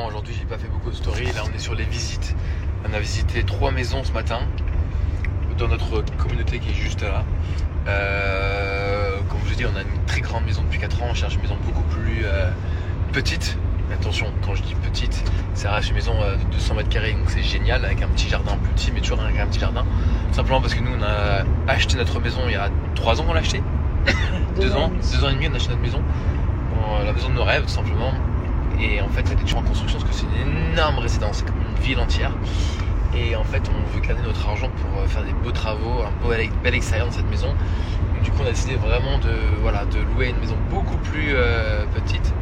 malheureusement aujourd'hui j'ai pas fait beaucoup de stories. Là on est sur les visites. On a visité 3 maisons ce matin dans notre communauté qui est juste là. Comme je vous ai dit, on a une très grande maison depuis 4 ans. On cherche une maison beaucoup plus petite. Mais attention, quand je dis petite, ça reste une maison de 200 mètres carrés, donc c'est génial, avec un petit jardin petit, mais toujours avec un petit jardin. Simplement parce que nous on a acheté notre maison il y a 3 ans qu'on l'a acheté. 2 ans et demi on a acheté notre maison. Bon, la maison de nos rêves tout simplement. Et en fait elle est toujours en construction parce que c'est une énorme résidence, c'est comme une ville entière. Et en fait on veut garder notre argent pour faire des beaux travaux, un bel extérieur dans cette maison. Donc, du coup on a décidé vraiment de louer une maison beaucoup plus petite,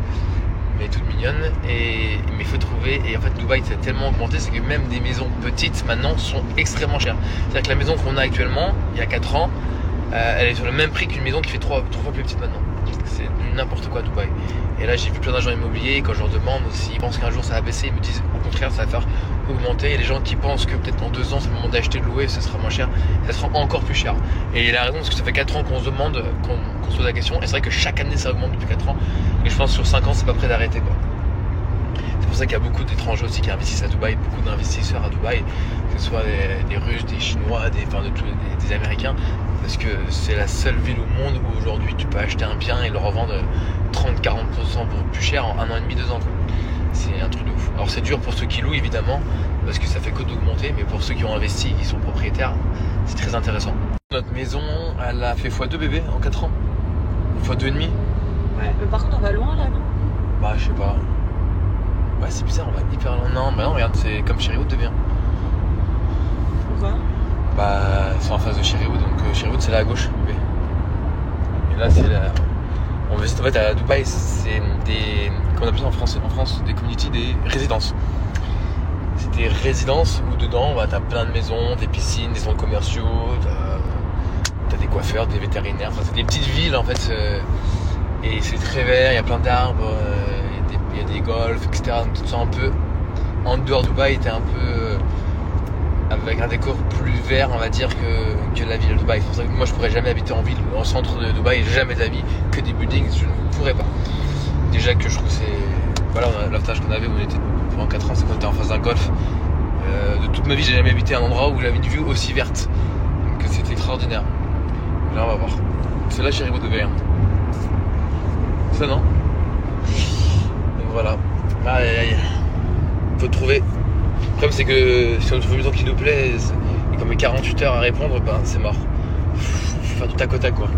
mais toute mignonne. Mais il faut trouver, et en fait Dubaï ça a tellement augmenté, c'est que même des maisons petites maintenant sont extrêmement chères. C'est-à-dire que la maison qu'on a actuellement, il y a 4 ans, elle est sur le même prix qu'une maison qui fait 3 fois plus petite maintenant. C'est n'importe quoi Dubaï. Et là j'ai vu plein d'agents immobiliers, quand je leur demande s'ils pensent qu'un jour ça va baisser, ils me disent au contraire ça va faire augmenter. Et les gens qui pensent que peut-être dans 2 ans c'est le moment d'acheter, de louer, ça sera moins cher, ça sera encore plus cher. Et il a raison parce que ça fait 4 ans qu'on se demande, qu'on se pose la question, et c'est vrai que chaque année ça augmente depuis 4 ans. Et je pense que sur 5 ans c'est pas prêt d'arrêter quoi. C'est pour ça qu'il y a beaucoup d'étrangers aussi qui investissent à Dubaï, beaucoup d'investisseurs à Dubaï, que ce soit des Russes, des Chinois, des Américains, parce que c'est la seule ville au monde où aujourd'hui tu peux acheter un bien et le revendre 30-40% pour plus cher en 1 an et demi, 2 ans. C'est un truc de ouf. Alors c'est dur pour ceux qui louent évidemment, parce que ça fait que d'augmenter, mais pour ceux qui ont investi et qui sont propriétaires, c'est très intéressant. Notre maison, elle a fait x2 bébé en 4 ans, x2 et demi. Ouais, mais par contre on va loin là, non? Bah je sais pas. Ouais c'est bizarre, on va hyper loin. Non, bah non, regarde, c'est comme Cherrywood devient. Pourquoi? Bah c'est en face de Cherrywood, donc Cherrywood c'est là à gauche, bébé. Et là c'est là. On visite en fait à Dubaï, c'est des, comme on appelle ça en France, des community, des résidences. C'est des résidences où dedans bah, t'as plein de maisons, des piscines, des centres commerciaux, t'as des coiffeurs, des vétérinaires, enfin c'est des petites villes en fait. Et c'est très vert, il y a plein d'arbres, il y a des golfs, etc. Donc tout ça un peu en dehors de Dubaï, t'es un peu avec un décor plus vert on va dire que la ville de Dubaï. C'est pour ça que moi je pourrais jamais habiter en ville, en centre de Dubaï, jamais de la vie, que des buildings, je ne pourrais pas. Déjà que je trouve que c'est... Voilà, l'avantage qu'on avait où on était pendant 4 ans, c'est qu'on était en face d'un golf. De toute ma vie j'ai jamais habité à un endroit où j'avais une vue aussi verte. Donc c'était extraordinaire. Là on va voir. C'est là Cherrywood de Berlin. Ça non? Donc voilà. Aïe aïe aïe. Faut trouver. Le problème c'est que si on trouve une maison qui nous plaît et qu'on met 48 heures à répondre, ben c'est mort. Faut faire du tac au tac quoi.